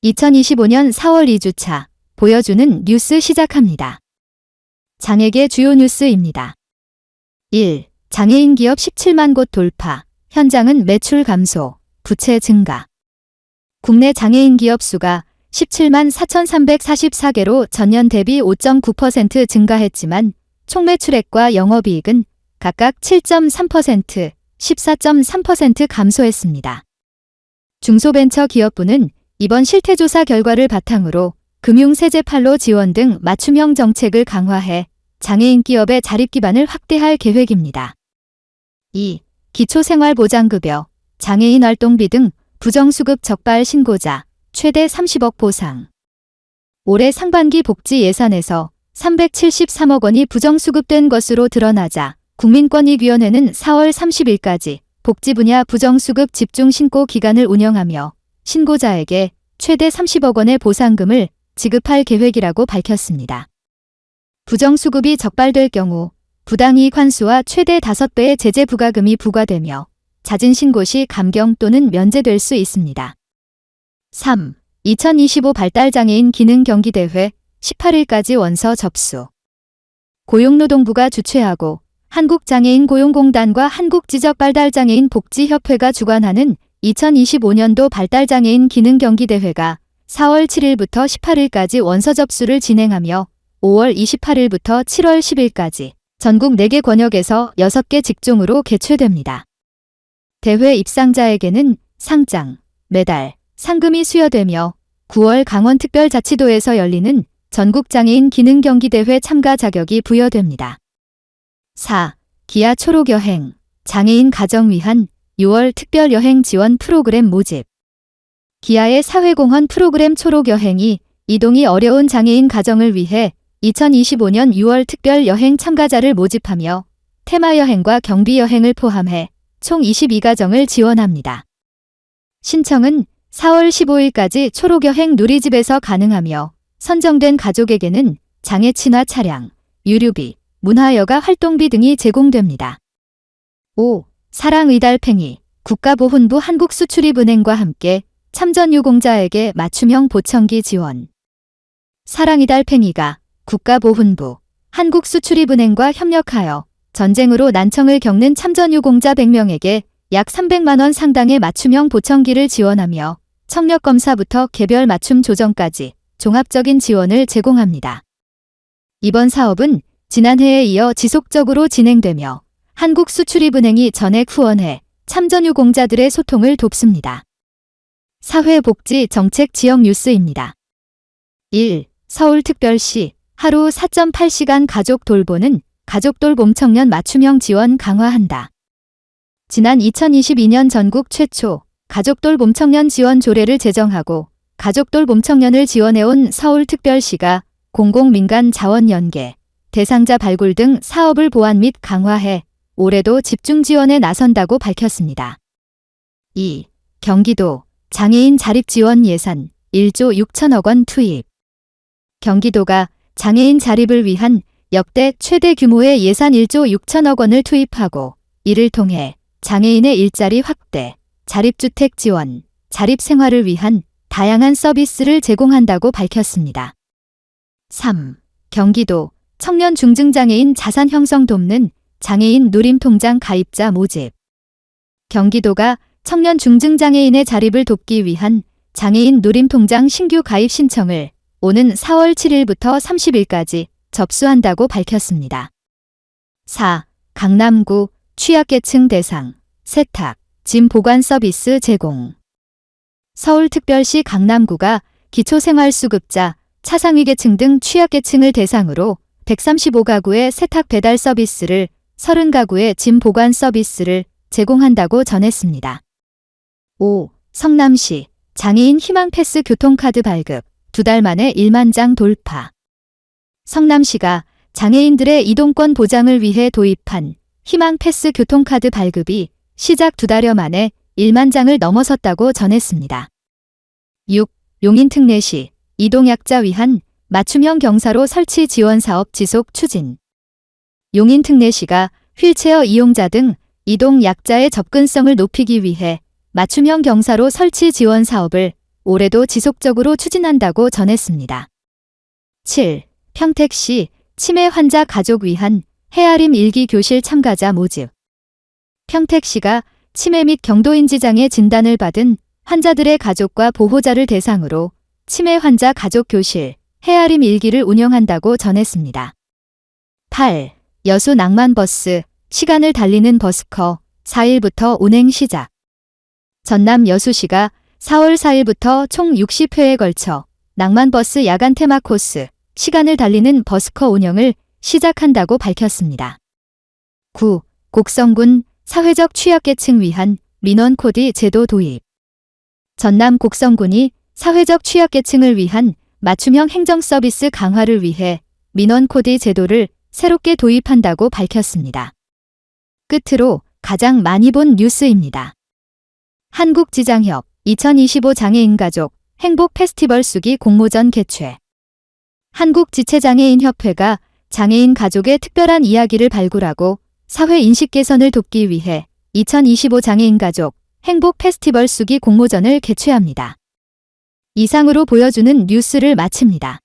2025년 4월 2주차 보여주는 뉴스 시작합니다. 장애계 주요 뉴스입니다. 1. 장애인 기업 17만 곳 돌파, 현장은 매출 감소, 부채 증가. 국내 장애인 기업 수가 17만 4,344개로 전년 대비 5.9% 증가했지만 총 매출액과 영업이익은 각각 7.3%, 14.3% 감소했습니다. 중소벤처기업부는 이번 실태조사 결과를 바탕으로 금융세제판로 지원 등 맞춤형 정책을 강화해 장애인 기업의 자립 기반을 확대할 계획입니다. 2. 기초생활보장급여, 장애인 활동비 등 부정수급 적발 신고자 최대 30억 보상. 올해 상반기 복지 예산에서 373억 원이 부정수급된 것으로 드러나자 국민권익위원회는 4월 30일까지 복지 분야 부정수급 집중 신고 기간을 운영하며 신고자에게 최대 30억 원의 보상금을 지급할 계획이라고 밝혔습니다. 부정수급이 적발될 경우 부당이익 환수와 최대 5배의 제재 부과금이 부과되며 잦은 신고 시 감경 또는 면제될 수 있습니다. 3. 2025 발달장애인 기능경기대회 18일까지 원서 접수. 고용노동부가 주최하고 한국장애인 고용공단과 한국지적발달장애인 복지협회가 주관하는 2025년도 발달장애인 기능경기대회가 4월 7일부터 18일까지 원서 접수를 진행하며 5월 28일부터 7월 10일까지 전국 4개 권역에서 6개 직종으로 개최됩니다. 대회 입상자에게는 상장, 메달, 상금이 수여되며 9월 강원특별자치도에서 열리는 전국장애인 기능경기대회 참가 자격이 부여됩니다. 4. 기아 초록여행, 장애인 가정 위한 6월 특별여행 지원 프로그램 모집. 기아의 사회공헌 프로그램 초록여행이 이동이 어려운 장애인 가정을 위해 2025년 6월 특별여행 참가자를 모집하며 테마여행과 경비여행을 포함해 총 22가정을 지원합니다. 신청은 4월 15일까지 초록여행 누리집에서 가능하며 선정된 가족에게는 장애 친화 차량, 유류비, 문화여가 활동비 등이 제공됩니다. 5. 사랑의달팽이, 국가보훈부 한국수출입은행과 함께 참전유공자에게 맞춤형 보청기 지원. 사랑의달팽이가 국가보훈부 한국수출입은행과 협력하여 전쟁으로 난청을 겪는 참전유공자 100명에게 약 300만 원 상당의 맞춤형 보청기를 지원하며 청력검사부터 개별 맞춤 조정까지 종합적인 지원을 제공합니다. 이번 사업은 지난해에 이어 지속적으로 진행되며 한국수출입은행이 전액 후원해 참전유공자들의 소통을 돕습니다. 사회복지 정책 지역 뉴스입니다. 1. 서울특별시 하루 4.8시간 가족 돌보는 가족돌봄 청년 맞춤형 지원 강화한다. 지난 2022년 전국 최초 가족돌봄 청년 지원 조례를 제정하고 가족돌봄 청년을 지원해온 서울특별시가 공공민간 자원 연계, 대상자 발굴 등 사업을 보완 및 강화해 올해도 집중 지원에 나선다고 밝혔습니다. 2. 경기도 장애인 자립 지원 예산 1조 6천억 원 투입. 경기도가 장애인 자립을 위한 역대 최대 규모의 예산 1조 6천억 원을 투입하고 이를 통해 장애인의 일자리 확대, 자립주택 지원, 자립생활을 위한 다양한 서비스를 제공한다고 밝혔습니다. 3. 경기도 청년 중증장애인 자산 형성 돕는 장애인 누림통장 가입자 모집. 경기도가 청년 중증장애인의 자립을 돕기 위한 장애인 누림통장 신규 가입 신청을 오는 4월 7일부터 30일까지 접수한다고 밝혔습니다. 4. 강남구 취약계층 대상 세탁, 짐 보관 서비스 제공. 서울특별시 강남구가 기초생활수급자, 차상위계층 등 취약계층을 대상으로 135가구의 세탁 배달 서비스를 30가구의 짐 보관 서비스를 제공한다고 전했습니다. 5. 성남시 장애인 희망패스 교통카드 발급 2달 만에 1만 장 돌파. 성남시가 장애인들의 이동권 보장을 위해 도입한 희망패스 교통카드 발급이 시작 2달여 만에 1만 장을 넘어섰다고 전했습니다. 6. 용인특례시 이동약자 위한 맞춤형 경사로 설치 지원 사업 지속 추진. 용인특례시가 휠체어 이용자 등 이동 약자의 접근성을 높이기 위해 맞춤형 경사로 설치 지원 사업을 올해도 지속적으로 추진한다고 전했습니다. 7. 평택시 치매 환자 가족 위한 헤아림 일기 교실 참가자 모집. 평택시가 치매 및 경도인지 장애 진단을 받은 환자들의 가족과 보호자를 대상으로 치매 환자 가족 교실 헤아림 일기를 운영한다고 전했습니다. 8. 여수 낭만버스 시간을 달리는 버스커 4일부터 운행 시작. 전남 여수시가 4월 4일부터 총 60회에 걸쳐 낭만버스 야간 테마 코스 시간을 달리는 버스커 운영을 시작한다고 밝혔습니다. 9. 곡성군 사회적 취약계층 위한 민원 코디 제도 도입. 전남 곡성군이 사회적 취약계층을 위한 맞춤형 행정서비스 강화를 위해 민원 코디 제도를 새롭게 도입한다고 밝혔습니다. 끝으로 가장 많이 본 뉴스입니다. 한국지장협 2025 장애인 가족 행복 페스티벌 수기 공모전 개최. 한국지체장애인협회가 장애인 가족의 특별한 이야기를 발굴하고 사회 인식 개선을 돕기 위해 2025 장애인 가족 행복 페스티벌 수기 공모전을 개최합니다. 이상으로 보여주는 뉴스를 마칩니다.